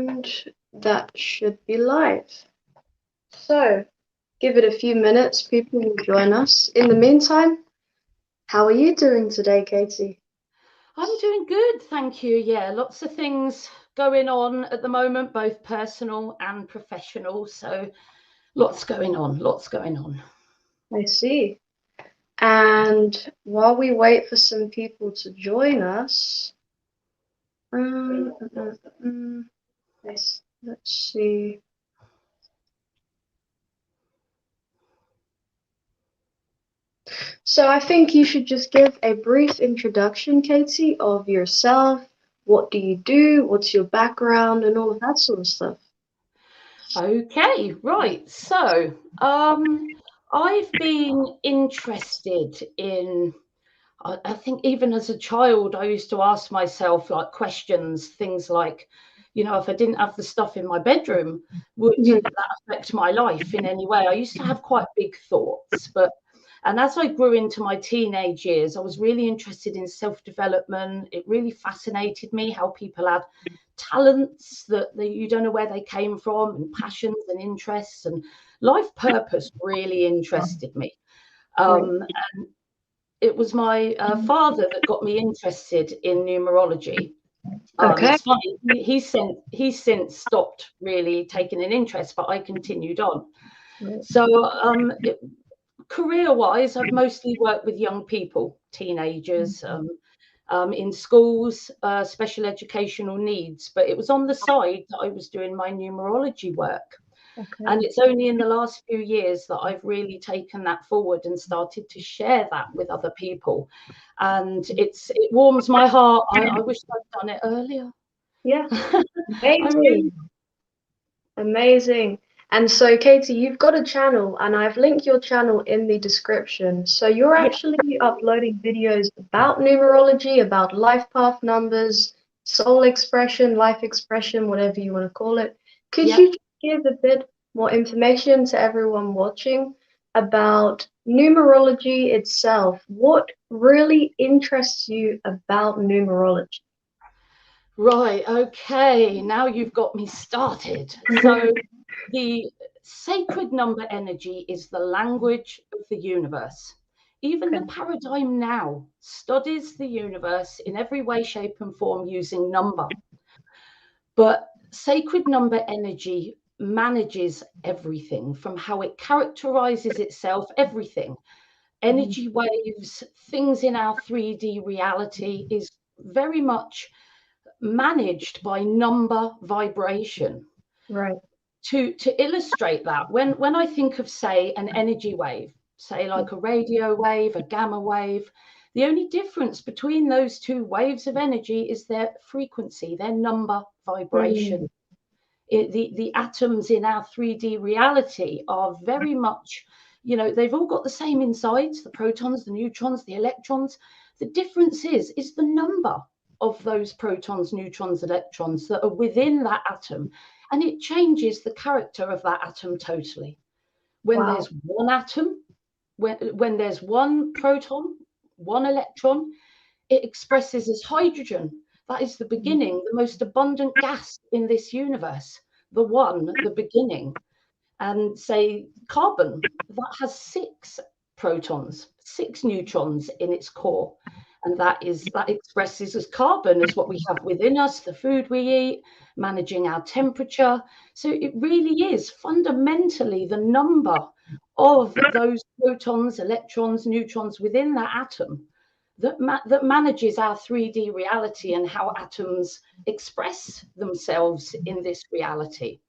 And that should be live. So, give it a few minutes, people will join us. In the meantime, how are you doing today, Katie? I'm doing good, thank you. Yeah, lots of things going on at the moment, both personal and professional. So lots going on, lots going on. I see. And while we wait for some people to join us, let's see. So I think you should just give a brief introduction, Katie, of yourself. What do you do? What's your background and all of that sort of stuff? Okay, right. So I've been interested in, I think even as a child, I used to ask myself like questions, things like, if I didn't have the stuff in my bedroom, would that affect my life in any way? I used to have quite big thoughts, and as I grew into my teenage years, I was really interested in self-development. It really fascinated me how people had talents that you don't know where they came from, and passions and interests, and life purpose really interested me. And it was my father that got me interested in numerology. Okay. It's funny, he's since stopped really taking an interest, but I continued on. So career-wise, I've mostly worked with young people, teenagers, in schools, special educational needs, but it was on the side that I was doing my numerology work. Okay. And it's only in the last few years that I've really taken that forward and started to share that with other people. And it warms my heart. I wish I'd done it earlier. Yeah. I really. Amazing. And so, Katie, you've got a channel, and I've linked your channel in the description. So you're actually uploading videos about numerology, about life path numbers, soul expression, life expression, whatever you want to call it. Could you give a bit more information to everyone watching about numerology itself? What really interests you about numerology? Right, okay, now you've got me started. So the sacred number energy is the language of the universe. Even the paradigm now studies the universe in every way, shape, and form using number. But sacred number energy manages everything from how it characterizes itself, everything. Energy waves, things in our 3D reality is very much managed by number vibration. Right. To illustrate that, when I think of, say, an energy wave, say like a radio wave, a gamma wave, the only difference between those two waves of energy is their frequency, their number vibration. The atoms in our 3D reality are very much, they've all got the same insides, the protons, the neutrons, the electrons. The difference is the number of those protons, neutrons, electrons that are within that atom, and it changes the character of that atom totally. When there's one atom, when there's one proton, one electron, it expresses as hydrogen. That is the beginning, the most abundant gas in this universe, the beginning. And say carbon, that has 6 protons, 6 neutrons in its core. And that expresses as carbon, as what we have within us, the food we eat, managing our temperature. So it really is fundamentally the number of those protons, electrons, neutrons within that atom that manages our 3D reality and how atoms express themselves in this reality.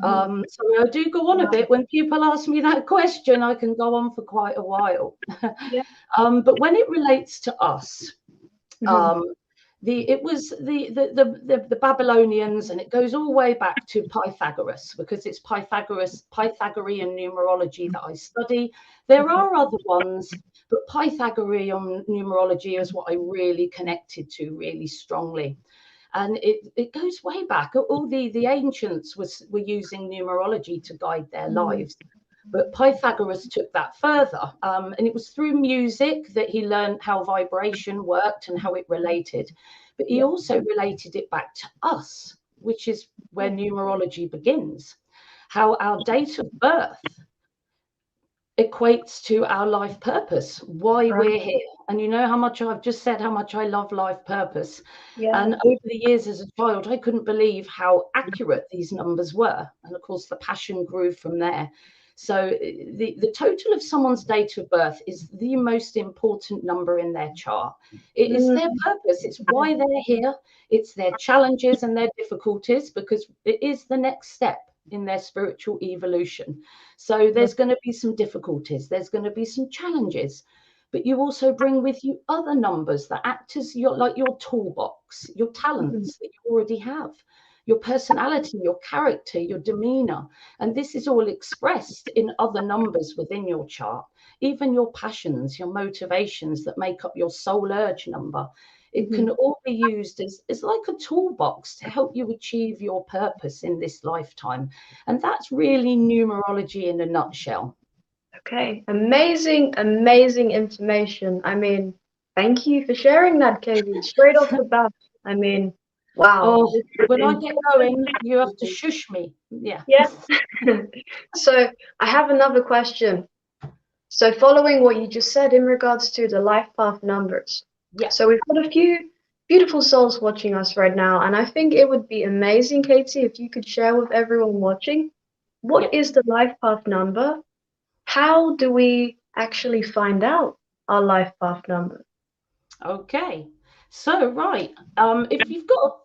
So I do go on a bit. When people ask me that question, I can go on for quite a while. But when it relates to us, it was the Babylonians, and it goes all the way back to Pythagoras, because it's Pythagorean numerology that I study. There are other ones, but Pythagorean numerology is what I really connected to really strongly. And it goes way back. All the ancients were using numerology to guide their lives. But Pythagoras took that further. And it was through music that he learned how vibration worked and how it related. But he also related it back to us. which is where numerology begins, how our date of birth equates to our life purpose, why we're here. And you know how much I've just said, how much I love life purpose. Yeah. And over the years as a child, I couldn't believe how accurate these numbers were. And of course, the passion grew from there. So the total of someone's date of birth is the most important number in their chart. It is their purpose. It's why they're here. It's their challenges and their difficulties, because it is the next step in their spiritual evolution. So there's going to be some difficulties. There's going to be some challenges. But you also bring with you other numbers that act as like your toolbox, your talents that you already have, your personality, your character, your demeanor. And this is all expressed in other numbers within your chart, even your passions, your motivations that make up your soul urge number. It can all be used as like a toolbox to help you achieve your purpose in this lifetime. And that's really numerology in a nutshell. Okay, amazing, amazing information. I mean, thank you for sharing that, Katie. Straight off the bat. I mean, wow. Oh, when I get going, you have to shush me. Yeah. Yeah. So I have another question. So following what you just said in regards to the life path numbers. Yeah. So we've got a few beautiful souls watching us right now, and I think it would be amazing, Katie, if you could share with everyone watching, what is the life path number? How do we actually find out our life path number? Okay. So, right. If you've got,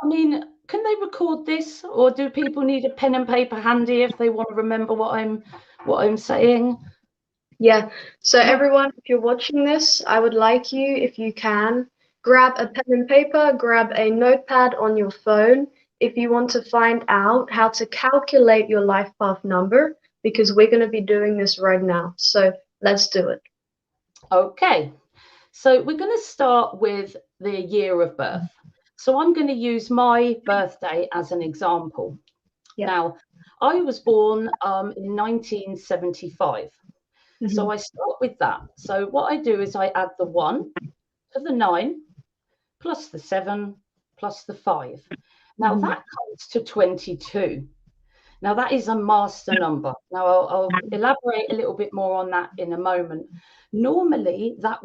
I mean, can they record this, or do people need a pen and paper handy if they want to remember what I'm saying? Yeah. So everyone, if you're watching this, I would like you, if you can, grab a pen and paper, grab a notepad on your phone if you want to find out how to calculate your life path number, because we're going to be doing this right now. So let's do it. Okay. So we're going to start with the year of birth. So I'm going to use my birthday as an example. Yeah. Now, I was born in 1975. So I start with that. So what I do is I add the 1 to the 9 plus the 7 plus the 5. Now that comes to 22. Now that is a master number. Now I'll elaborate a little bit more on that in a moment. Normally that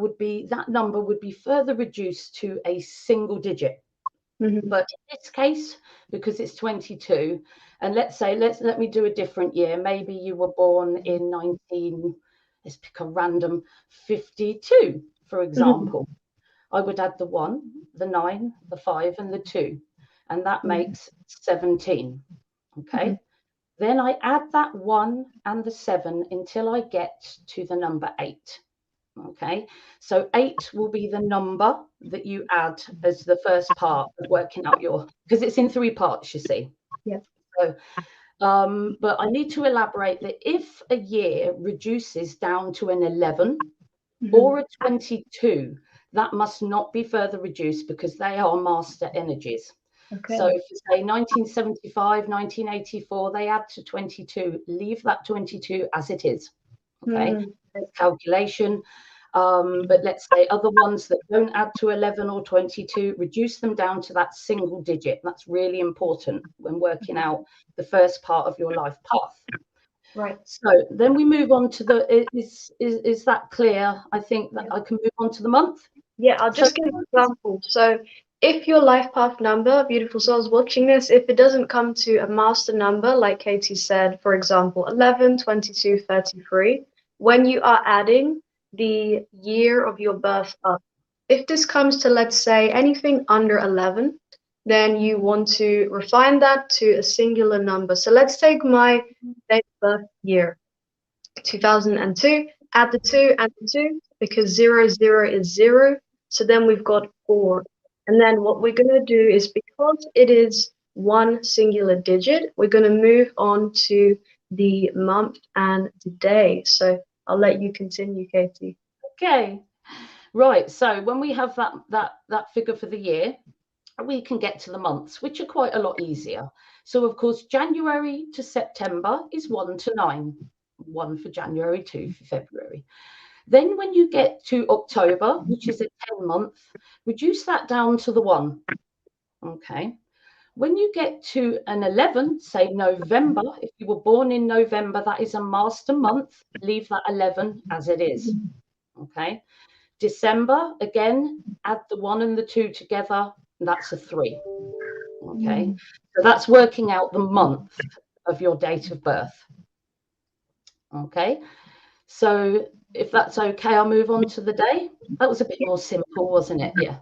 number would be further reduced to a single digit. But in this case, because it's 22, and let me do a different year. Maybe you were born in let's pick a random 52, for example. I would add the 1, the 9, the 5, and the 2, and that makes 17. Okay. Then I add that 1 and the 7 until I get to the number 8. Okay, so 8 will be the number that you add as the first part of working out because it's in 3 parts, you see. Yeah. So, but I need to elaborate that if a year reduces down to an 11 or a 22, that must not be further reduced because they are master energies. Okay. So if you say 1975, 1984, they add to 22, leave that 22 as it is. Okay, calculation. But let's say other ones that don't add to 11 or 22, reduce them down to that single digit. That's really important when working out the first part of your life path. Right. So then we move on to is that clear? I think that I can move on to the month. Yeah, I'll just give an example. So if your life path number, beautiful souls watching this, if it doesn't come to a master number, like Katie said, for example, 11, 22, 33, when you are adding the year of your birth up, if this comes to, let's say, anything under 11, then you want to refine that to a singular number. So let's take my date of birth year, 2002, add the 2 and the 2, because 0, 0 is 0. So then we've got 4. And then what we're going to do is, because it is one singular digit, we're going to move on to the month and the day. So I'll let you continue, Katie. Okay. Right. So when we have that figure for the year, we can get to the months, which are quite a lot easier. So of course, January to September is 1 to 9. 1 for January, 2 for February. Then when you get to October, which is a 10 month, reduce that down to the 1. Okay. When you get to an 11, say November, if you were born in November, that is a master month. Leave that 11 as it is. Okay. December, again, add the 1 and the 2 together, and that's a 3. Okay. So that's working out the month of your date of birth. Okay. So if that's okay, I'll move on to the day. That was a bit more simple, wasn't it? Yeah.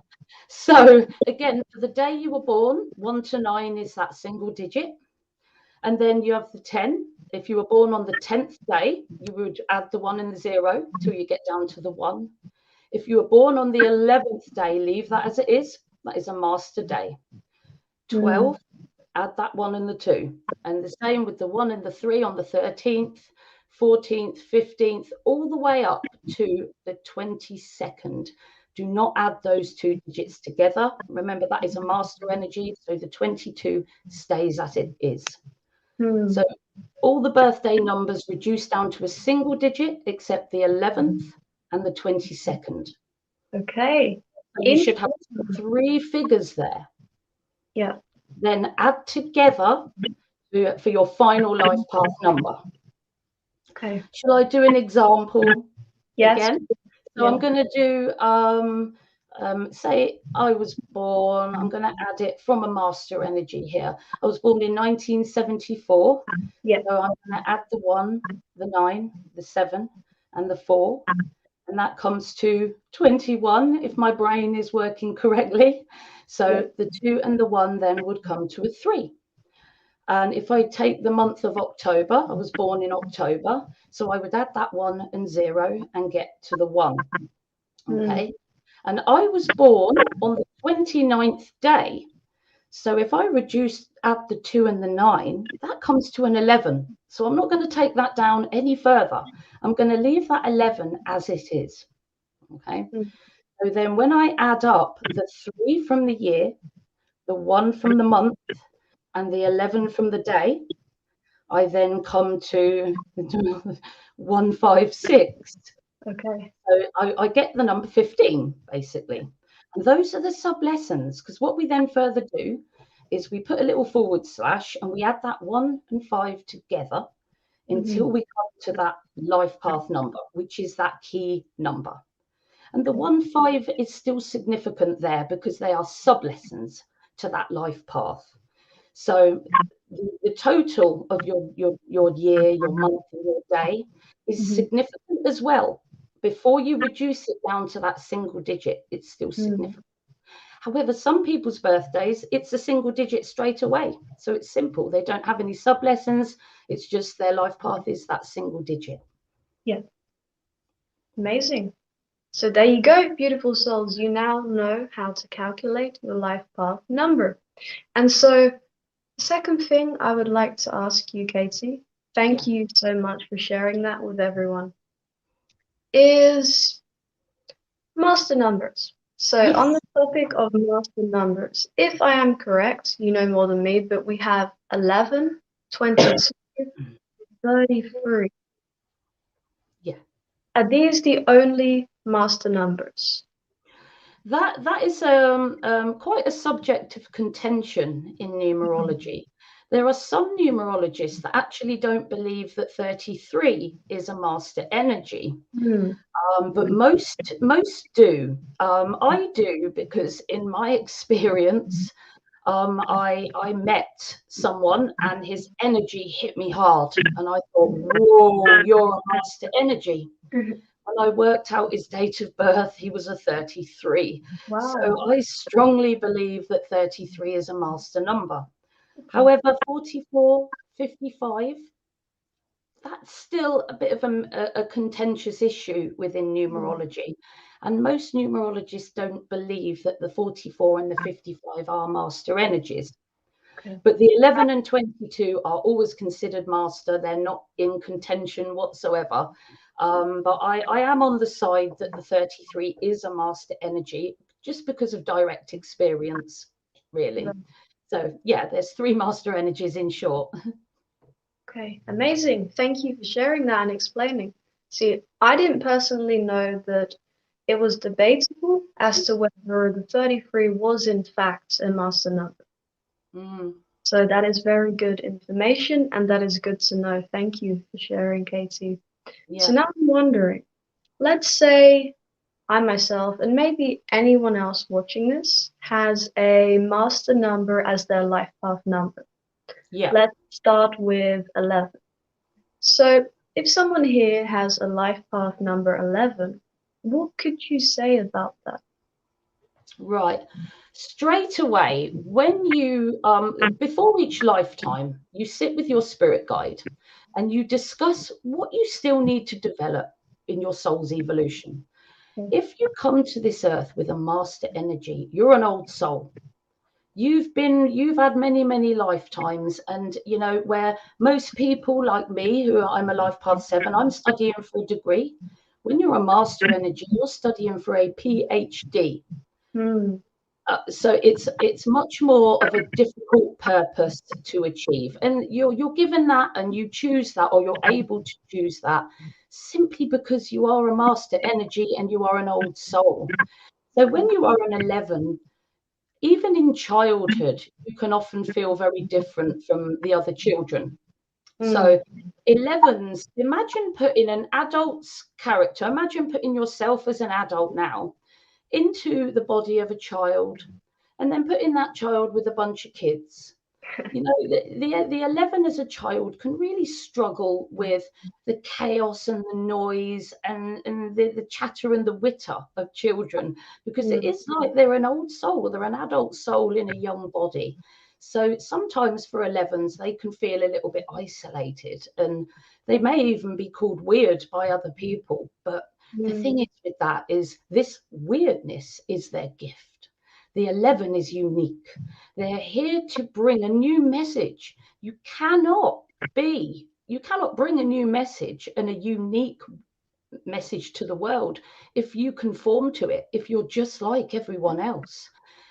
So again, for the day you were born, 1 to 9 is that single digit. And then you have the 10. If you were born on the 10th day, you would add the 1 and the 0 till you get down to the 1. If you were born on the 11th day, leave that as it is. That is a master day. 12, add that 1 and the 2. And the same with the 1 and the 3 on the 13th, 14th, 15th, all the way up to the 22nd. Do not add those 2 digits together. Remember, that is a master energy, so the 22 stays as it is. So all the birthday numbers reduce down to a single digit, except the 11th and the 22nd. Okay. So you should have 3 figures there. Yeah. Then add together for your final life path number. Okay. Shall I do an example again? So yeah. I'm going to do, say I was born, I'm going to add it from a master energy here. I was born in 1974. Yeah. So I'm going to add the 1, the 9, the 7, and the 4. And that comes to 21 if my brain is working correctly. So the 2 and the 1 then would come to a 3. And if I take the month of October, I was born in October, so I would add that 1 and 0 and get to the 1. Okay. And I was born on the 29th day. So if I add the 2 and the 9, that comes to an 11. So I'm not going to take that down any further. I'm going to leave that 11 as it is. Okay. So then when I add up the 3 from the year, the 1 from the month, and the 11 from the day, I then come to 156. Okay. So I get the number 15, basically. And those are the sub-lessons, because what we then further do is we put a little forward slash and we add that 1 and 5 together until we come to that life path number, which is that key number. And the 1, 5 is still significant there because they are sub-lessons to that life path. So the total of your year, your month, and your day is significant as well. Before you reduce it down to that single digit, it's still significant. However, some people's birthdays, it's a single digit straight away. So it's simple. They don't have any sub-lessons. It's just their life path is that single digit. Yeah. Amazing. So there you go, beautiful souls. You now know how to calculate your life path number. And so the second thing I would like to ask you, Katie, thank you so much for sharing that with everyone, is master numbers. So on the topic of master numbers, if I am correct, you know more than me, but we have 11, 22, 33. Yeah. Are these the only master numbers? That is quite a subject of contention in numerology. There are some numerologists that actually don't believe that 33 is a master energy, but most do. I do because in my experience, I met someone and his energy hit me hard, and I thought, whoa, you're a master energy. When I worked out his date of birth, he was a 33. Wow. So I strongly believe that 33 is a master number. However, 44, 55, that's still a bit of a contentious issue within numerology. And most numerologists don't believe that the 44 and the 55 are master energies. Okay. But the 11 and 22 are always considered master. They're not in contention whatsoever. But I am on the side that the 33 is a master energy just because of direct experience, really. So yeah, there's 3 master energies in short. Okay, amazing. Thank you for sharing that and explaining. See, I didn't personally know that it was debatable as to whether the 33 was in fact a master number. Mm. So that is very good information, and that is good to know. Thank you for sharing, Katie. So Yeah. now I'm wondering, let's say I myself, and maybe anyone else watching this, has a master number as their life path number. Yeah. Let's start with 11. So if someone here has a life path number 11, what could you say about that? Right. Straight away, when you, before each lifetime, you sit with your spirit guide and you discuss what you still need to develop in your soul's evolution. If you come to this earth with a master energy, you're an old soul. You've had many lifetimes, and you know where most people like me, who I'm a life path 7, I'm studying for a degree. When you're a master energy, you're studying for a PhD. Hmm. So it's much more of a difficult purpose to achieve, and you're given that, and you choose that, or you're able to choose that simply because you are a master energy and you are an old soul. So when you are an 11, even in childhood, you can often feel very different from the other children. Hmm. So 11s, imagine putting an adult's character, imagine putting yourself as an adult now into the body of a child, and then putting that child with a bunch of kids. You know, the 11 as a child can really struggle with the chaos and the noise and the chatter and the witter of children, because it Hmm. is like they're an old soul, they're an adult soul in a young body. So sometimes for 11s, they can feel a little bit isolated, and they may even be called weird by other people. But the thing Hmm. is with that is this weirdness is their gift. The 11 is unique. They're here to bring a new message. You cannot bring a new message and a unique message to the world if you conform to it, if you're just like everyone else.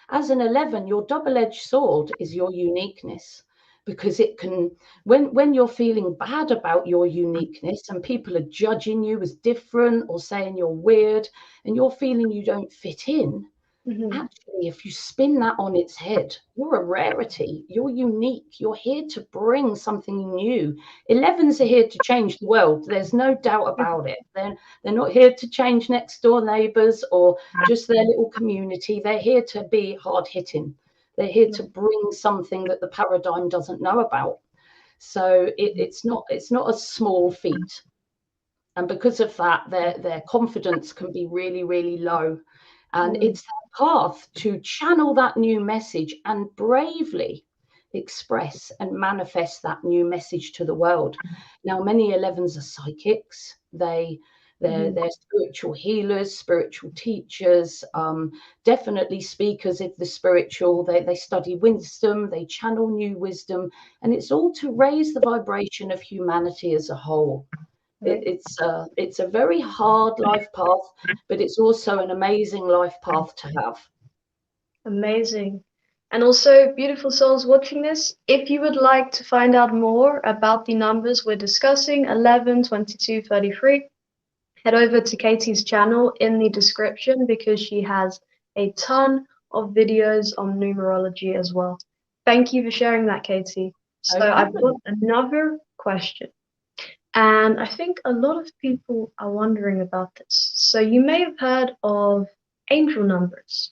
As an 11, your double-edged sword is your uniqueness, because it can, when you're feeling bad about your uniqueness and people are judging you as different or saying you're weird and you're feeling you don't fit in, Hmm. actually, if you spin that on its head, you're a rarity. You're unique. You're here to bring something new. 11s are here to change the world. There's no doubt about it. They're not here to change next door neighbors or just their little community. They're here to be hard hitting. They're here to bring something that the paradigm doesn't know about. So it's not a small feat. And because of that, their confidence can be really low. And Hmm. it's that path to channel that new message and bravely express and manifest that new message to the world. Now, many 11s are psychics. They're spiritual healers, spiritual teachers, definitely speakers of the spiritual. They study wisdom, they channel new wisdom, and it's all to raise the vibration of humanity as a whole. Right. It's a very hard life path, but it's also an amazing life path to have. Amazing. And also, beautiful souls watching this, if you would like to find out more about the numbers we're discussing, 11, 22, 33, head over to Katie's channel in the description because she has a ton of videos on numerology as well. Thank you for sharing that, Katie. No So I've got problem. another question, and I think a lot of people are wondering about this. So you may have heard of angel numbers.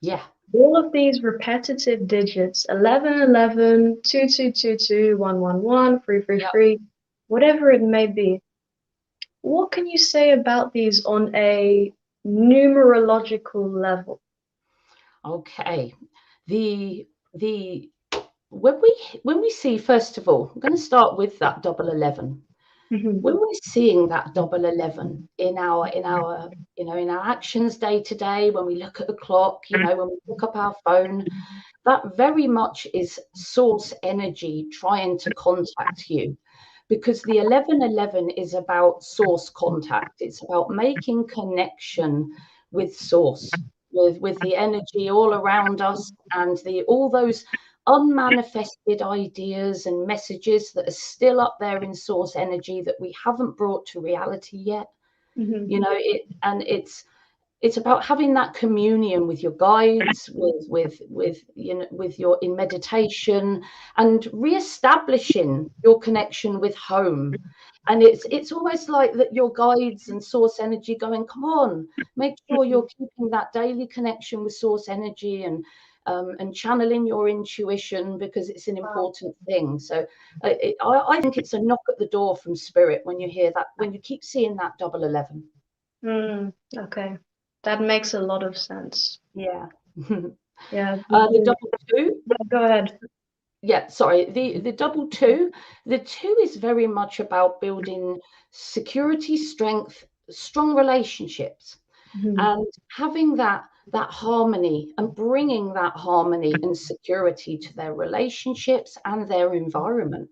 Yeah, All of these repetitive digits, 11, 11, 2, 2, 2, 2, 1, 1, 1, 3, 3, yeah. 3, whatever it may be. What can you say about these on a numerological level? Okay. The when we see, first of all, I'm going to start with that double 11. Mhm. When we're seeing that double 11 in our actions day to day, when we look at the clock, when we pick up our phone, that very much is source energy trying to contact you, because the 1111 is about source contact. It's about making connection with source, with the energy all around us, and the all those unmanifested ideas and messages that are still up there in source energy that we haven't brought to reality yet. Mhm. You know it and it's about having that communion with your guides, with your in meditation, and re-establishing your connection with home. And it's almost like that your guides and source energy going, come on, make sure you're keeping that daily connection with source energy, and channeling your intuition, because it's an important thing. So I think it's a knock at the door from spirit when you hear that, when you keep seeing that double 11. Okay, that makes a lot of sense. Yeah. Yeah. The double 2. Go ahead. Yeah, sorry. The double 2. The 2 is very much about building security, strength, strong relationships, and having that harmony, and bringing that harmony and security to their relationships and their environment.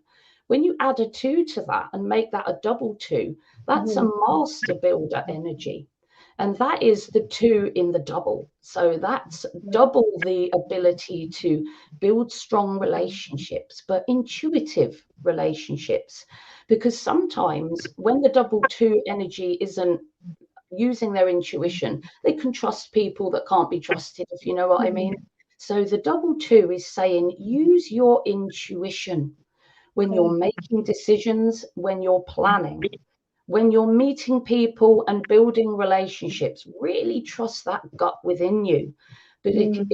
When you add a 2 to that and make that a double 2, that's a master builder energy. And that is the 2 in the double. So that's double the ability to build strong relationships, but intuitive relationships. Because sometimes when the double 2 energy isn't using their intuition, they can trust people that can't be trusted, if you know what I mean. So the double 2 is saying, use your intuition when you're making decisions, when you're planning, when you're meeting people and building relationships. Really trust that gut within you, because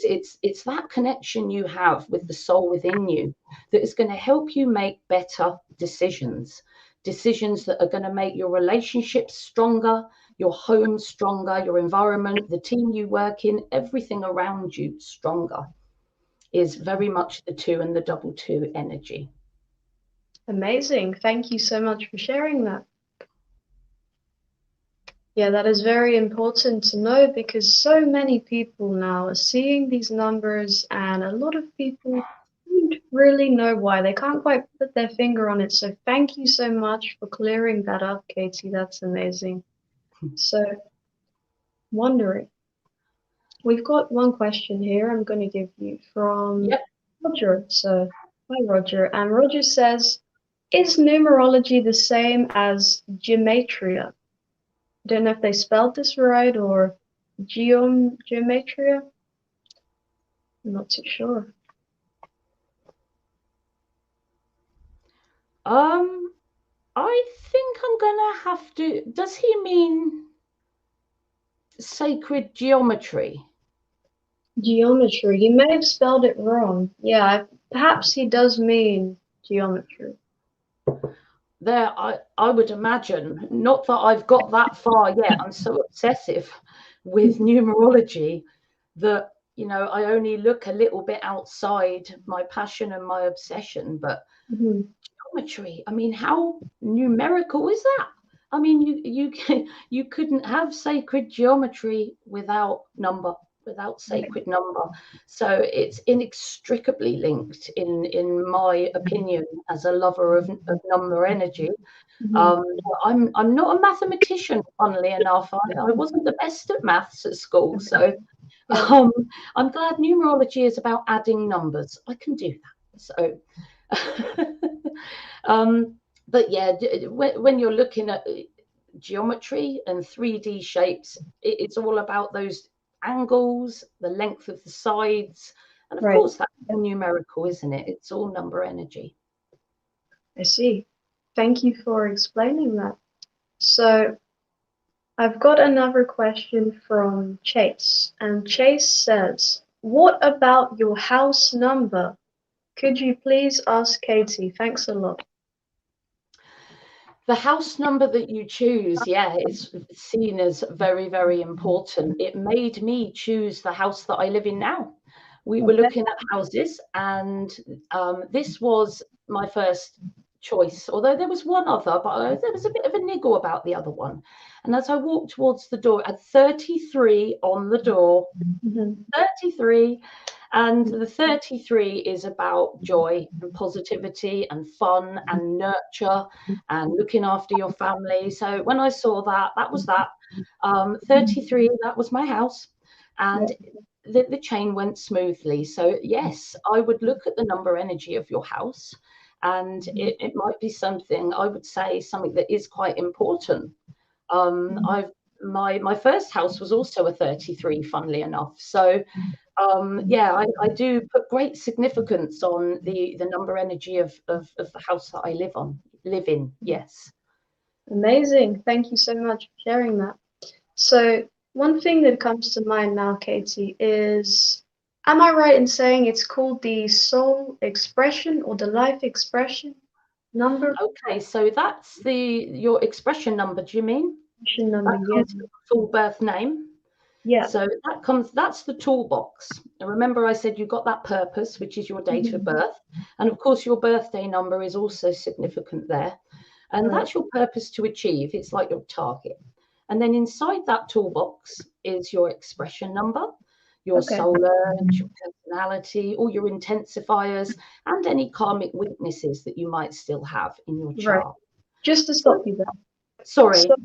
it's that connection you have with the soul within you that is going to help you make better decisions that are going to make your relationships stronger, your home stronger, your environment, the team you work in, everything around you stronger. Is very much the 2 and the double 2 energy. Amazing. Thank you so much for sharing that. Yeah, that is very important to know, because so many people now are seeing these numbers, and a lot of people don't really know why. They can't quite put their finger on it. So thank you so much for clearing that up, Katie. That's amazing. So, wondering, we've got one question here I'm going to give you from Roger. So, hi, Roger. And Roger says, is numerology the same as gematria? Don't know if they spelled this right, or geometria. I'm not too sure. I think I'm gonna have to. Does he mean sacred geometry? Geometry. He may have spelled it wrong. Yeah, perhaps he does mean geometry. There, I would imagine. Not that I've got that far yet. I'm so obsessive with numerology that, I only look a little bit outside my passion and my obsession. But geometry, I mean, how numerical is that? I mean, you couldn't have sacred geometry without sacred number. So it's inextricably linked, in my opinion, as a lover of number energy. I'm not a mathematician, funnily enough. I wasn't the best at maths at school. So I'm glad numerology is about adding numbers. I can do that. So but yeah, when you're looking at geometry and 3D shapes, it's all about those angles, the length of the sides, and of course that's all numerical, isn't it? It's all number energy. I see. Thank you for explaining that. So I've got another question from Chase, and Chase says, what about your house number? Could you please ask Katie? Thanks a lot. The house number that you choose, is seen as very, very important. It made me choose the house that I live in now. We were looking at houses, and this was my first choice, although there was one other, but there was a bit of a niggle about the other one. And as I walked towards the door, at 33 on the door, 33, and the 33 is about joy and positivity and fun and nurture and looking after your family. So when I saw that, that was that. 33, that was my house. And the chain went smoothly. So yes, I would look at the number energy of your house, and it might be something, I would say, something that is quite important. I've my first house was also a 33, funnily enough. So yeah, I do put great significance on the number energy of the house that I live in. Yes. Amazing. Thank you so much for sharing that. So one thing that comes to mind now, Katie, is, am I right in saying it's called the soul expression or the life expression number? Okay, so that's your expression number, do you mean? Expression number, That yeah. comes with the full birth name. Yeah. So that's the toolbox. And remember I said you got that purpose, which is your date of birth. And of course, your birthday number is also significant there. And Right. that's your purpose to achieve. It's like your target. And then inside that toolbox is your expression number, your Okay. soul urge, your personality, all your intensifiers, and any karmic weaknesses that you might still have in your Right. chart. Just to stop you there. Sorry. So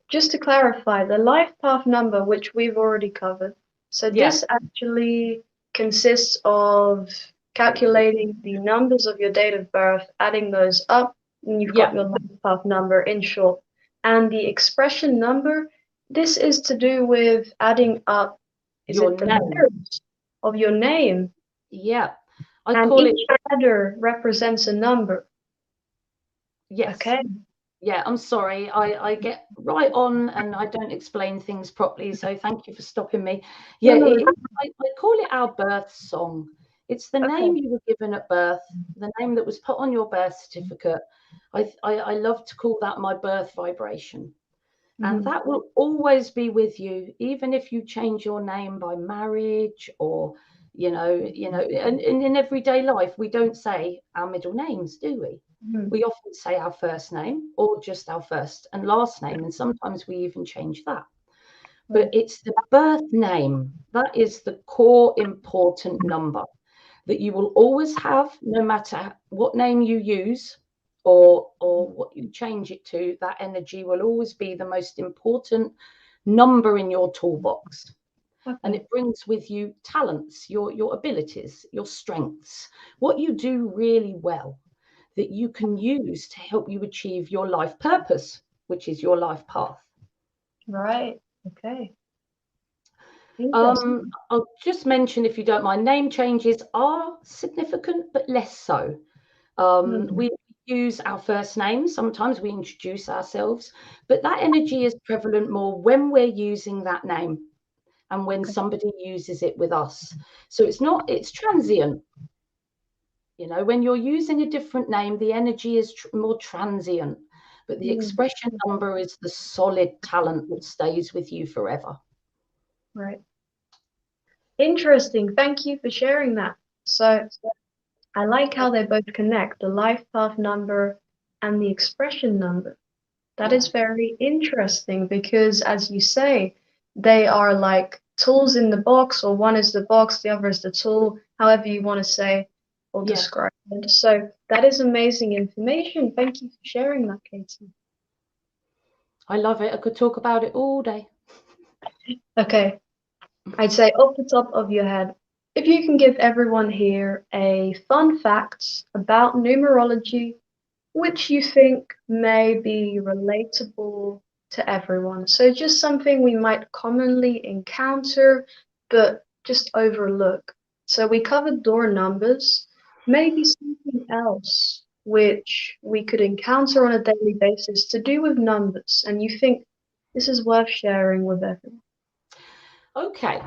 just to clarify, the life path number, which we've already covered, so Yeah. this actually consists of calculating the numbers of your date of birth, adding those up, and you've got Yeah. your life path number in short. And the expression number, this is to do with adding up, is Your it the name. letters of your name? Yeah. I And call it. each letter represents a number. Yes. Okay. Yeah, I'm sorry. I get right on and I don't explain things properly. So thank you for stopping me. Yeah, No, I call it our birth song. It's the name you were given at birth, the name that was put on your birth certificate. I love to call that my birth vibration. And that will always be with you, even if you change your name by marriage or, and in everyday life, we don't say our middle names, do we? We often say our first name or just our first and last name. And sometimes we even change that. But it's the birth name. That is the core important number that you will always have, no matter what name you use or what you change it to. That energy will always be the most important number in your toolbox. And it brings with you talents, your abilities, your strengths, what you do really well that you can use to help you achieve your life purpose, which is your life path. Right. Okay. Interesting. I'll just mention, if you don't mind, name changes are significant, but less so. We use our first name. Sometimes we introduce ourselves, but that energy is prevalent more when we're using that name and when somebody uses it with us. So it's transient. When you're using a different name, the energy is more transient, but the expression number is the solid talent that stays with you forever. Right. Interesting. Thank you for sharing that. So I like how they both connect, the life path number and the expression number. That is very interesting because, as you say, they are like tools in the box, or one is the box, the other is the tool, however you want to say or describe it. So that is amazing information. Thank you for sharing that, Katie. I love it. I could talk about it all day. Okay. I'd say off the top of your head, if you can give everyone here a fun fact about numerology, which you think may be relatable to everyone. So just something we might commonly encounter, but just overlook. So we covered door numbers, maybe something else which we could encounter on a daily basis to do with numbers, and you think this is worth sharing with everyone. Okay,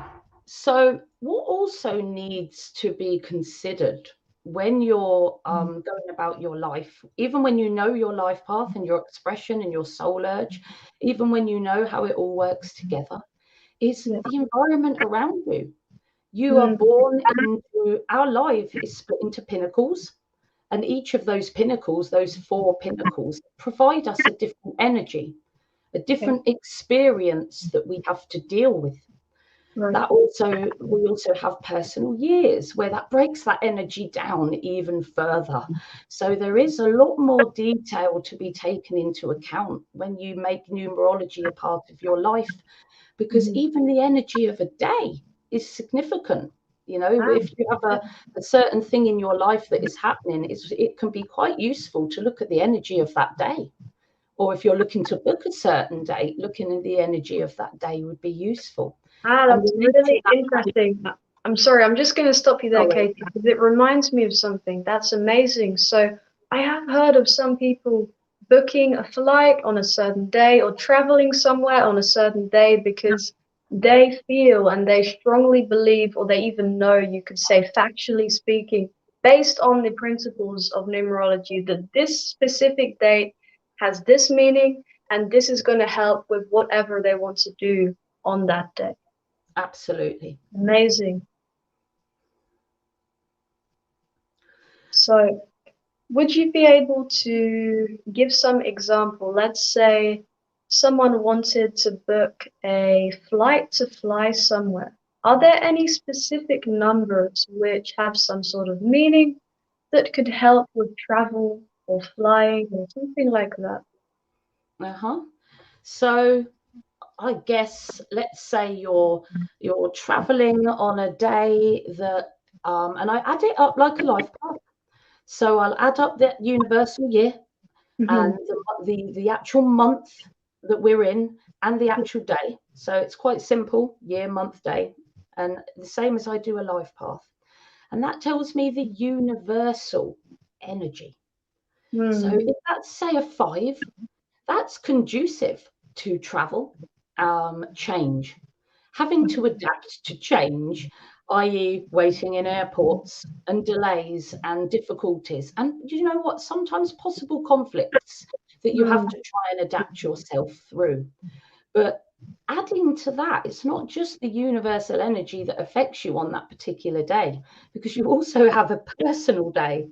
so what also needs to be considered when you're going about your life, even when you know your life path and your expression and your soul urge, even when you know how it all works together, is the environment around you. You are born into, our life is split into pinnacles, and each of those pinnacles, those 4 pinnacles, provide us a different energy, a different experience that we have to deal with. We also have personal years where that breaks that energy down even further. So there is a lot more detail to be taken into account when you make numerology a part of your life, because even the energy of a day is significant. If you have a certain thing in your life that is happening, it can be quite useful to look at the energy of that day, or if you're looking to book a certain date, looking at the energy of that day would be useful. And That's really interesting. I'm sorry, I'm just going to stop you there, Katie, because it reminds me of something. That's amazing. So I have heard of some people booking a flight on a certain day or traveling somewhere on a certain day because they feel and they strongly believe, or they even know, you could say factually speaking, based on the principles of numerology, that this specific date has this meaning and this is going to help with whatever they want to do on that day. Absolutely. Amazing. So, would you be able to give some example? Let's say someone wanted to book a flight to fly somewhere. Are there any specific numbers which have some sort of meaning that could help with travel or flying or something like that? So I guess, let's say you're traveling on a day that and I add it up like a life path. So I'll add up the universal year and the actual month that we're in and the actual day. So it's quite simple: year, month, day, and the same as I do a life path. And that tells me the universal energy. So if that's, say, a 5, that's conducive to travel, change, having to adapt to change, i.e., waiting in airports and delays and difficulties. And you know what? Sometimes possible conflicts that you have to try and adapt yourself through. But adding to that, it's not just the universal energy that affects you on that particular day, because you also have a personal day.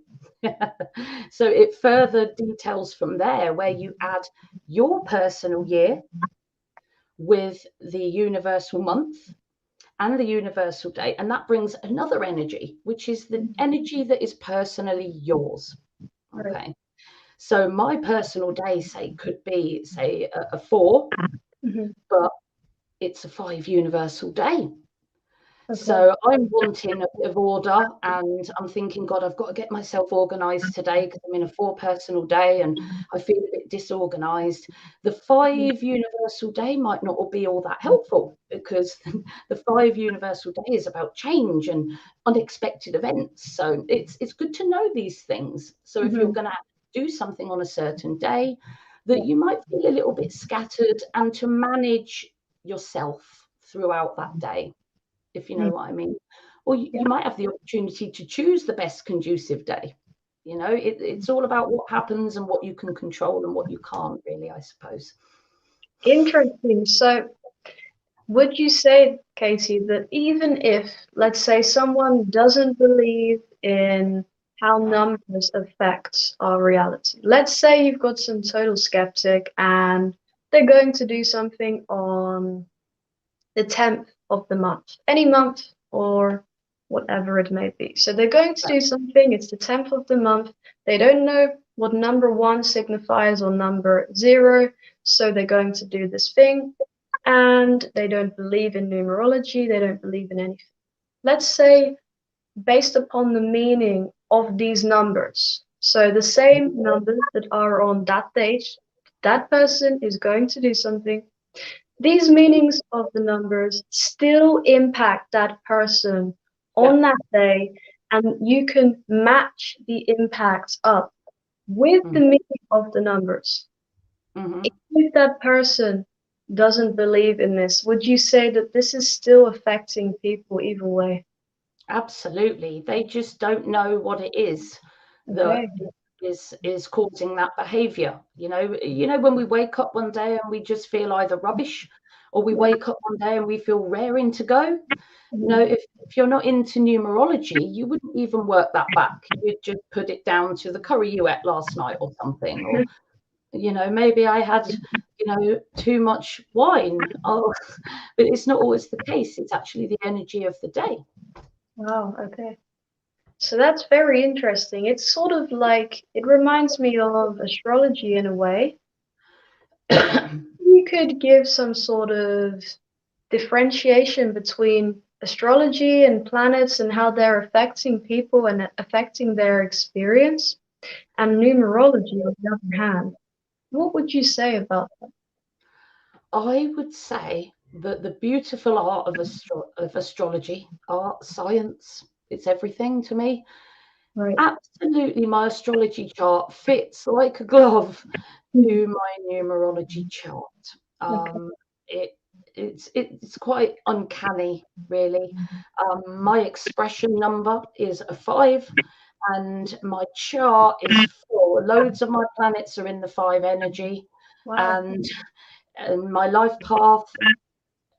So it further details from there, where you add your personal year with the universal month and the universal day, and that brings another energy, which is the energy that is personally yours. Okay. So my personal day, say, could be, say, a 4, but it's a 5 universal day. So I'm wanting a bit of order, and I'm thinking, God, I've got to get myself organized today because I'm in a 4 personal day and I feel a bit disorganized. The 5 universal day might not be all that helpful, because the 5 universal day is about change and unexpected events. So it's good to know these things. So if you're going to do something on a certain day that you might feel a little bit scattered, and to manage yourself throughout that day, if you know what I mean. Or you might have the opportunity to choose the best conducive day. You know, it's all about what happens and what you can control and what you can't, really, I suppose. Interesting. So, would you say, Katie, that even if, let's say, someone doesn't believe in how numbers affect our reality, let's say you've got some total skeptic and they're going to do something on the 10th of the month, any month or whatever it may be. So they're going to do something, it's the 10th of the month. They don't know what number 1 signifies or number 0. So they're going to do this thing, and they don't believe in numerology. They don't believe in anything. Let's say, based upon the meaning of these numbers, so the same numbers that are on that date, that person is going to do something. These meanings of the numbers still impact that person on that day, and you can match the impacts up with the meaning of the numbers. If that person doesn't believe in this, would you say that this is still affecting people either way? Absolutely. They just don't know what it is that is causing that behavior. You know, when we wake up one day and we just feel either rubbish, or we wake up one day and we feel raring to go. You know, if you're not into numerology, you wouldn't even work that back. You'd just put it down to the curry you ate last night or something. Or, you know, maybe I had, too much wine. Oh, but it's not always the case. It's actually the energy of the day. Wow, okay. So that's very interesting. It's sort of like, it reminds me of astrology in a way. You could give some sort of differentiation between astrology and planets and how they're affecting people and affecting their experience, and numerology, on the other hand. What would you say about that? I would say that the beautiful art of astrology, art, science, it's everything to me. Right. Absolutely, my astrology chart fits like a glove to my numerology chart. Okay. Um, it it's quite uncanny, really. My expression number is a 5, and my chart is 4. Loads of my planets are in the 5 energy, Wow. and my life path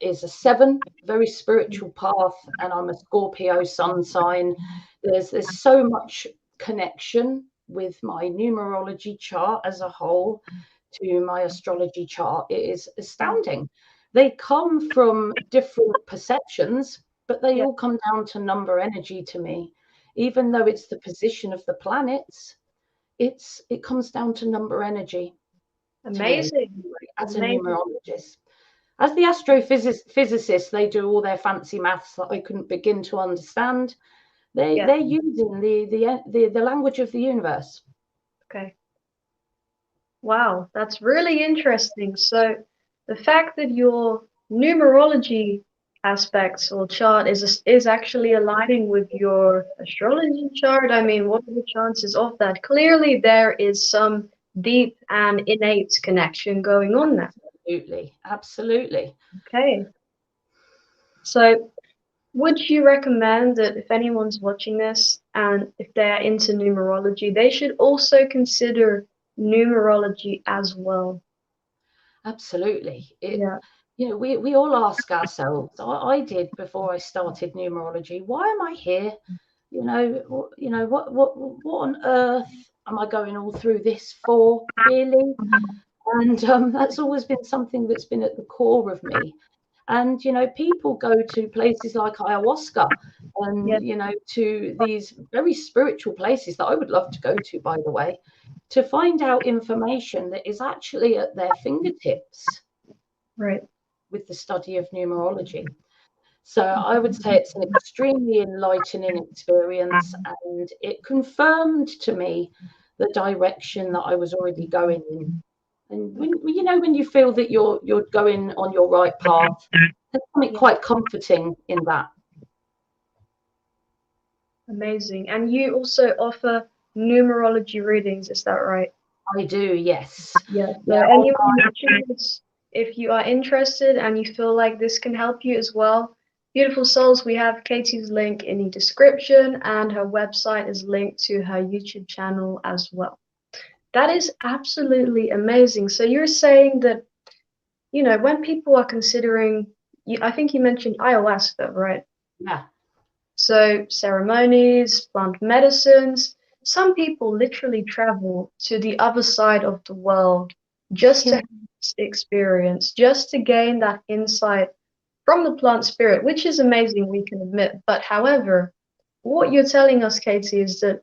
is a 7, very spiritual path, and I'm a Scorpio sun sign. There's so much connection with my numerology chart as a whole to my astrology chart. It is astounding. They come from different perceptions, but they Yeah. all come down to number energy to me. Even though it's the position of the planets, it comes down to number energy to me Amazing. as a Amazing. numerologist. As the astrophysicists, they do all their fancy maths that I couldn't begin to understand. Yeah. They're using the language of the universe. Okay. Wow, that's really interesting. So the fact that your numerology aspects or chart is actually aligning with your astrology chart. I mean, what are the chances of that? Clearly, there is some deep and innate connection going on there. Absolutely, absolutely. Okay. So would you recommend that if anyone's watching this and if they're into numerology, they should also consider numerology as well? Absolutely. Yeah. We all ask ourselves, I did before I started numerology, why am I here? What on earth am I going all through this for, really? And that's always been something that's been at the core of me. And people go to places like ayahuasca Yeah. and to these very spiritual places that I would love to go to, by the way, to find out information that is actually at their fingertips Right. with the study of numerology. So I would say it's an extremely enlightening experience, and it confirmed to me the direction that I was already going in. And when you feel that you're going on your right path, there's something Yeah. quite comforting in that. Amazing. And you also offer numerology readings, is that right? I do, yes. Yeah. So Yeah, anyone watching this, if you are interested and you feel like this can help you as well, beautiful souls, we have Katie's link in the description, and her website is linked to her YouTube channel as well. That is absolutely amazing. So you're saying that, when people are considering, I think you mentioned ayahuasca, right? yeah, So ceremonies, plant medicines, some people literally travel to the other side of the world just to yeah, have this experience, just to gain that insight from the plant spirit, which is amazing, we can admit. But however, what you're telling us, Katie, is that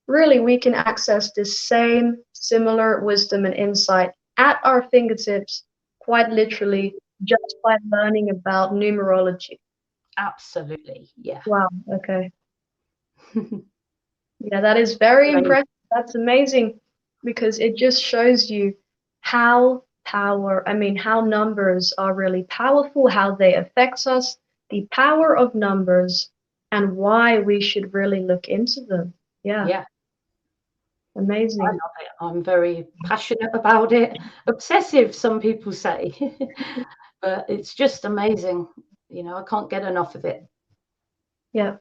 really we can access this same similar wisdom and insight at our fingertips, quite literally, just by learning about numerology. absolutely. Yeah. Wow, okay. Yeah, that is very Amazing. impressive. That's amazing because it just shows you how numbers are really powerful, how they affect us, the power of numbers, and why we should really look into them. Yeah, Yeah, I amazing. love it. I'm very passionate about it. Obsessive, some people say, but it's just amazing. I can't get enough of it. Yeah.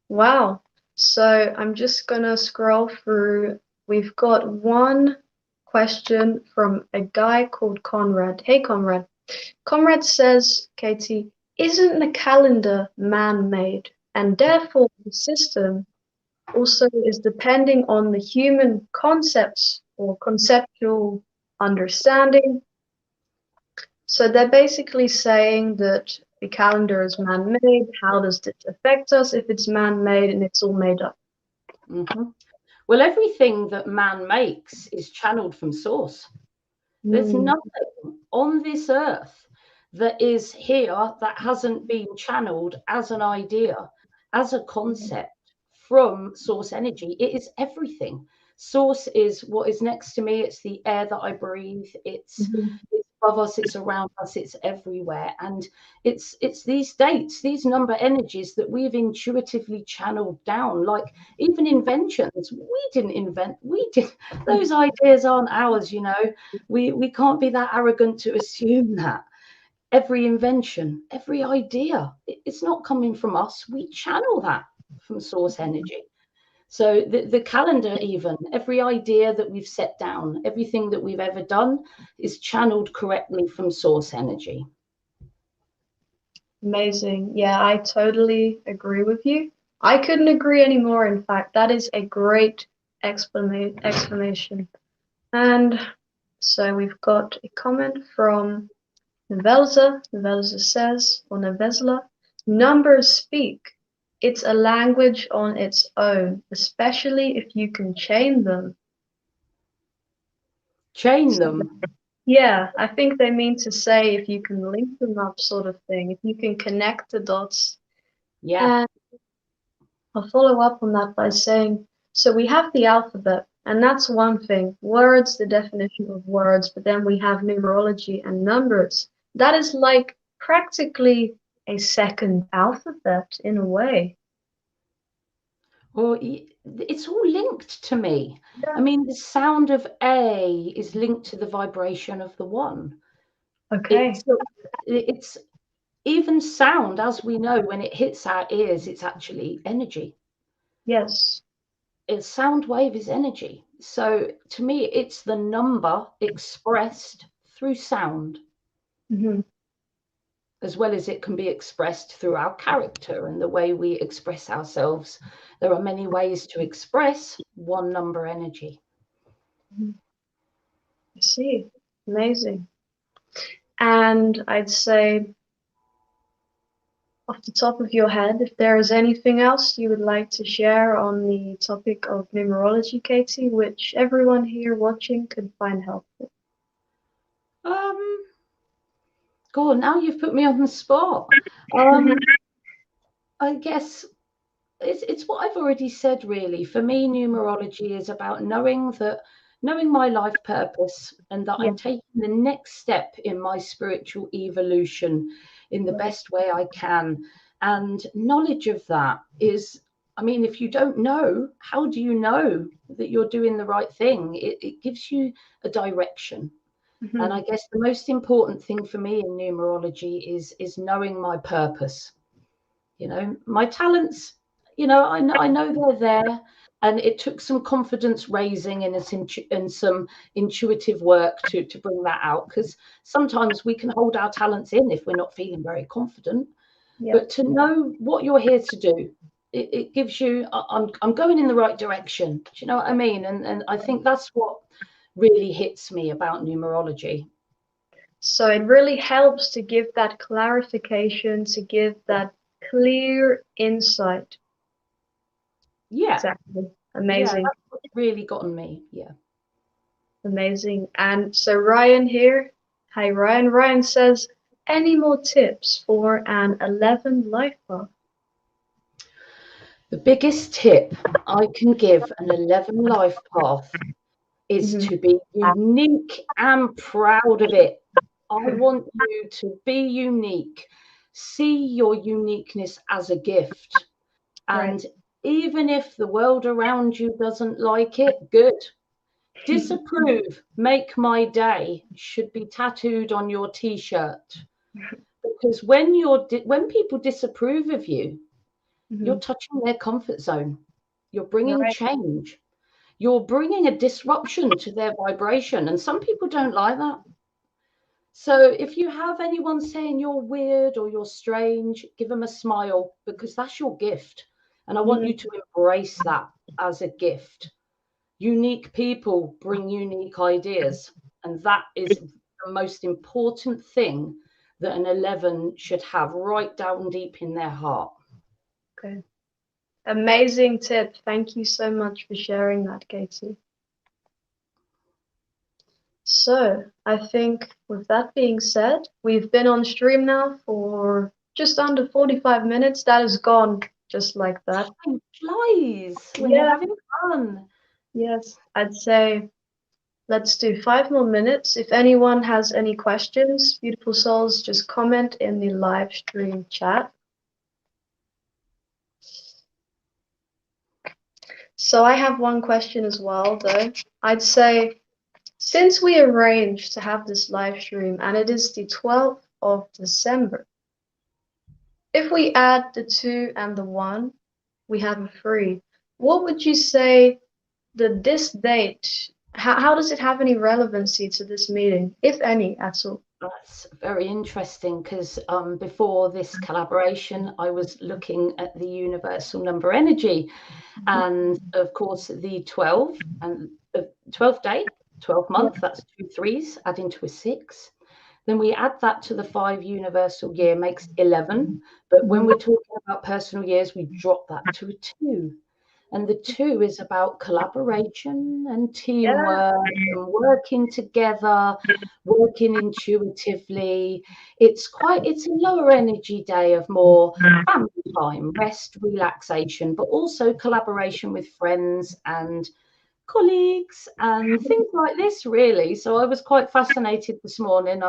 Wow. So I'm just gonna scroll through. We've got one question from a guy called Conrad. Hey, Conrad. Conrad says, Katie, isn't the calendar man-made? And therefore the system also is depending on the human concepts or conceptual understanding. So they're basically saying that the calendar is man-made. How does this affect us if it's man-made and it's all made up? Hmm. Well, everything that man makes is channeled from source. There's Mm, nothing on this earth that is here that hasn't been channeled as an idea, as a concept from source energy. It is everything. Source is what is next to me. It's the air that I breathe. It's above us, it's around us, it's everywhere. And it's these dates, these number energies that we've intuitively channeled down. Like even inventions, we didn't invent, we did, those ideas aren't ours, you know. We can't be that arrogant to assume that. Every invention, every idea, it's not coming from us. We channel that from source energy. So the calendar, even every idea that we've set down, everything that we've ever done is channeled correctly from source energy. Amazing. Yeah, I totally agree with you. I couldn't agree anymore. In fact, that is a great explanation. And so we've got a comment from Nevelza. Nevelza says, or Nevezla, numbers speak. It's a language on its own, especially if you can chain them. Chain them. Yeah, I think they mean to say if you can link them up, sort of thing, if you can connect the dots. Yeah. And I'll follow up on that by saying, so we have the alphabet, and that's one thing. Words, the definition of words, but then we have numerology and numbers. That is like practically a second alphabet in a way. Or it's all linked to me. Yeah. I mean, the sound of A is linked to the vibration of the one. Okay. It's even sound, as we know, when it hits our ears, it's actually energy. Yes. A sound wave is energy. So to me, it's the number expressed through sound, as well as it can be expressed through our character and the way we express ourselves. There are many ways to express one number energy. I see. Amazing. And I'd say, off the top of your head, if there is anything else you would like to share on the topic of numerology, Katie, which everyone here watching could find helpful. God, now you've put me on the spot. I guess it's what I've already said, really. For me, numerology is about knowing my life purpose, and that I'm taking the next step in my spiritual evolution in the best way I can. And knowledge of that is, I mean, if you don't know, how do you know that you're doing the right thing? It gives you a direction. And I guess the most important thing for me in numerology is knowing my purpose. You know, my talents, you know, I know they're there, and it took some confidence raising and some intuitive work to bring that out, because sometimes we can hold our talents in if we're not feeling very confident. But to know what you're here to do, it gives you, I'm going in the right direction. Do you know what I mean? And I think that's what really hits me about numerology. So it really helps to give that clarification, to give that clear insight. Yeah. Exactly. Amazing. Yeah, that's what's really gotten me. Yeah. Amazing. And so Ryan here. Hi, Ryan. Ryan says, any more tips for an 11 life path? The biggest tip I can give an 11 life path is to be unique and proud of it. I want you to be unique. See your uniqueness as a gift. And even if the world around you doesn't like it, good. Disapprove, make my day should be tattooed on your t-shirt. Because when people disapprove of you, you're touching their comfort zone. You're bringing change. You're bringing a disruption to their vibration. And some people don't like that. So if you have anyone saying you're weird or you're strange, give them a smile, because that's your gift. And I want you to embrace that as a gift. Unique people bring unique ideas. And that is the most important thing that an 11 should have right down deep in their heart. Okay. Amazing tip. Thank you so much for sharing that, Katie. So I think with that being said, we've been on stream now for just under 45 minutes. That is gone just like that. Time flies when you're having fun. Yes, I'd say let's do 5 more minutes. If anyone has any questions, beautiful souls, just comment in the live stream chat. So I have one question as well, though. I'd say, since we arranged to have this live stream and it is the 12th of December, if we add the 2 and the 1, we have a 3. What would you say that this date, how does it have any relevancy to this meeting, if any at all? That's very interesting because before this collaboration, I was looking at the universal number energy, and of course, the 12 and the 12th day, 12th month, that's 2 threes, adding to a 6. Then we add that to the 5 universal year, makes 11. But when we're talking about personal years, we drop that to a 2. And the 2 is about collaboration and Yeah. teamwork and working together, working intuitively. It's a lower energy day of more family time, rest, relaxation, but also collaboration with friends and colleagues and things like this, really. So I was quite fascinated this morning.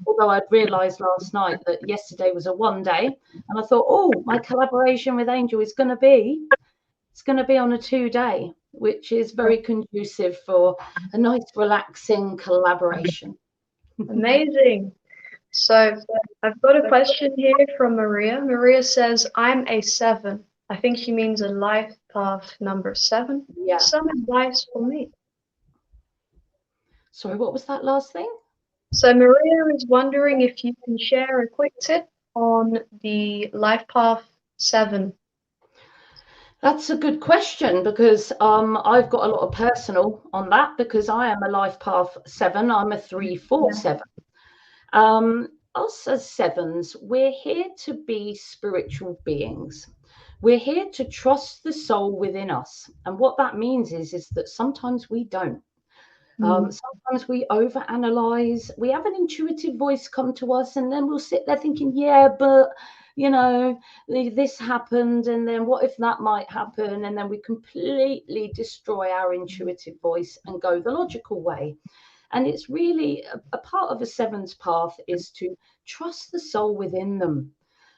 Although I'd realised last night that yesterday was a 1 day, and I thought, oh, my collaboration with Angel is going to be on a 2 day, which is very conducive for a nice, relaxing collaboration. Amazing. So I've got a question here from Maria. Maria says, I'm a 7. I think she means a life path number 7. Yeah. Some advice for me. Sorry, what was that last thing? So Maria is wondering if you can share a quick tip on the life path 7. That's a good question because I've got a lot of personal on that because I am a life path 7. I'm a 347. Us as 7s, we're here to be spiritual beings. We're here to trust the soul within us. And what that means is that sometimes we don't. Sometimes we overanalyze. We have an intuitive voice come to us, and then we'll sit there thinking, yeah, but this happened, and then what if that might happen? And then we completely destroy our intuitive voice and go the logical way. And it's really a part of a 7's path is to trust the soul within them.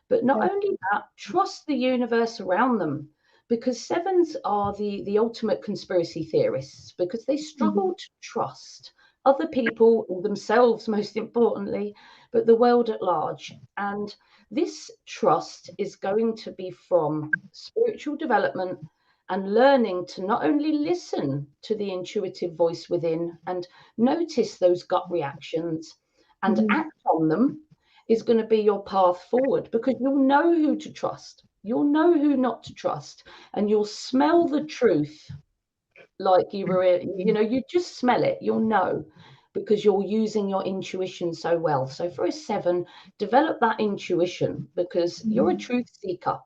But not only that, trust the universe around them, because 7s are the ultimate conspiracy theorists because they struggle to trust other people or themselves, most importantly, but the world at large. And this trust is going to be from spiritual development and learning to not only listen to the intuitive voice within and notice those gut reactions and act on them is going to be your path forward, because you'll know who to trust, you'll know who not to trust, and you'll smell the truth like you just smell it, you'll know, because you're using your intuition so well. So for a 7, develop that intuition because you're a truth seeker.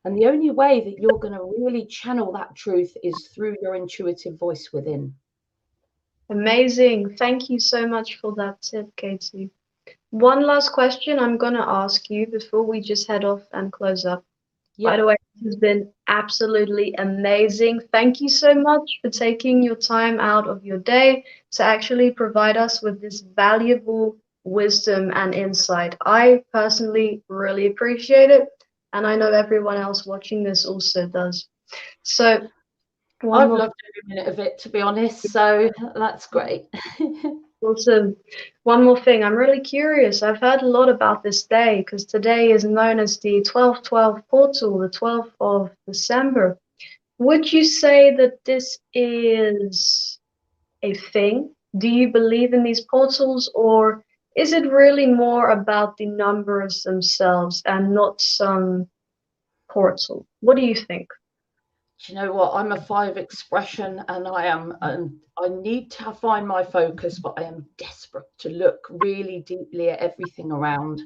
And the only way that you're going to really channel that truth is through your intuitive voice within. Amazing. Thank you so much for that tip, Katie. One last question I'm going to ask you before we just head off and close up. Yep. By the way, this has been absolutely amazing. Thank you so much for taking your time out of your day to actually provide us with this valuable wisdom and insight. I personally really appreciate it, and I know everyone else watching this also does. So I've loved every minute of it, to be honest, so that's great. Awesome. One more thing, I'm really curious. I've heard a lot about this day because today is known as the 12/12 portal, the 12th of December. Would you say that this is a thing? Do you believe in these portals, or is it really more about the numbers themselves and not some portal? What do you think? Do you know what? I'm a 5 expression, and I need to find my focus, but I am desperate to look really deeply at everything around.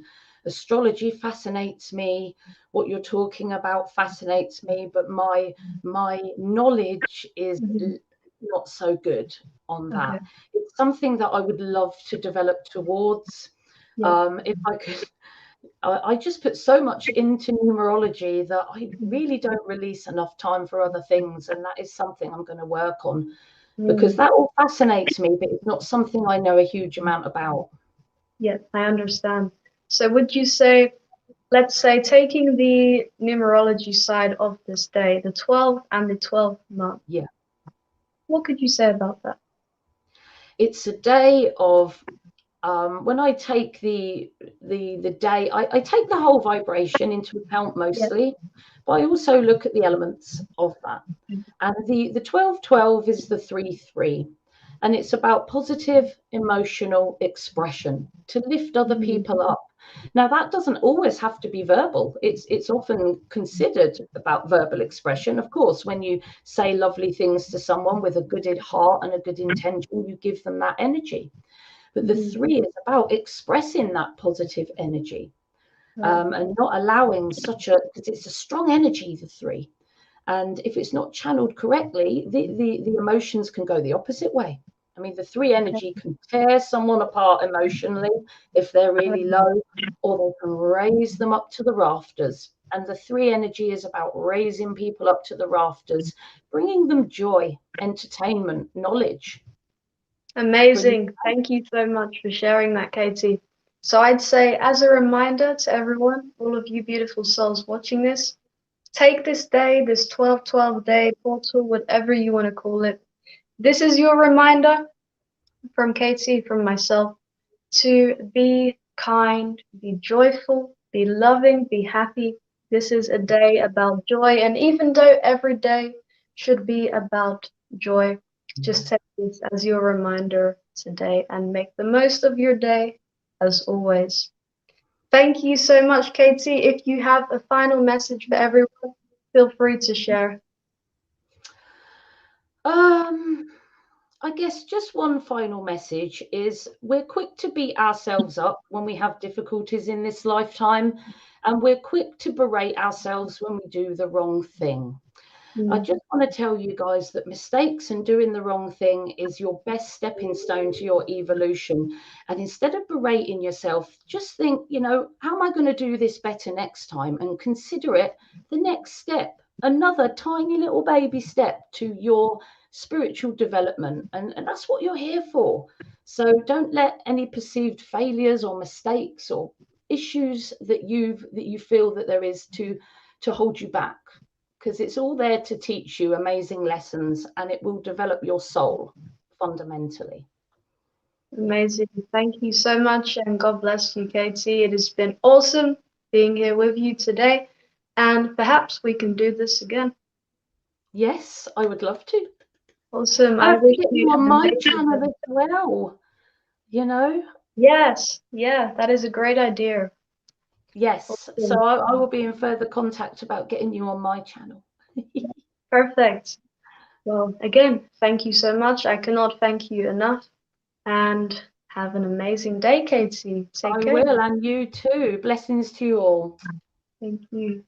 Astrology fascinates me. What you're talking about fascinates me, but my knowledge is not so good on that. Okay. It's something that I would love to develop towards. Yeah. If I could I just put so much into numerology that I really don't release enough time for other things. And that is something I'm going to work on, because that all fascinates me, but it's not something I know a huge amount about. Yeah, I understand. So would you say, let's say, taking the numerology side of this day, the 12th and the 12th month, Yeah. what could you say about that? It's a day of when I take the day, I take the whole vibration into account Yeah. mostly, but I also look at the elements of that. And the 12-12 is the 3-3, and it's about positive emotional expression to lift other people up. Now that doesn't always have to be verbal. It's often considered about verbal expression. Of course, when you say lovely things to someone with a good heart and a good intention, you give them that energy. But the 3 is about expressing that positive energy, and not allowing such a, because it's a strong energy, the 3. And if it's not channeled correctly, the emotions can go the opposite way. I mean, the 3 energy can tear someone apart emotionally if they're really low, or they can raise them up to the rafters. And the 3 energy is about raising people up to the rafters, bringing them joy, entertainment, knowledge. Amazing. Thank you so much for sharing that, Katie. So I'd say, as a reminder to everyone, all of you beautiful souls watching this, take this day, this 12-12 day portal, whatever you want to call it. This is your reminder from Katie, from myself, to be kind, be joyful, be loving, be happy. This is a day about joy. And even though every day should be about joy, just take this as your reminder today and make the most of your day as always. Thank you so much, Katie. If you have a final message for everyone, feel free to share. I guess just one final message is we're quick to beat ourselves up when we have difficulties in this lifetime, and we're quick to berate ourselves when we do the wrong thing. I just want to tell you guys that mistakes and doing the wrong thing is your best stepping stone to your evolution. And instead of berating yourself, just think, how am I going to do this better next time? And consider it the next step, another tiny little baby step to your spiritual development. And that's what you're here for. So don't let any perceived failures or mistakes or issues that you feel that there is to hold you back, because it's all there to teach you amazing lessons, and it will develop your soul fundamentally. Amazing. Thank you so much, and God bless you, Katie. It has been awesome being here with you today, and perhaps we can do this again. Yes, I would love to. Awesome. I I have to wish get you you on an my amazing channel day. as well. Yes, yeah, that is a great idea. Yes. So Awesome. I will be in further contact about getting you on my channel. Perfect. Well, again, thank you so much. I cannot thank you enough. And have an amazing day, Katie. Take I care. will, and you too. Blessings to you all. Thank you.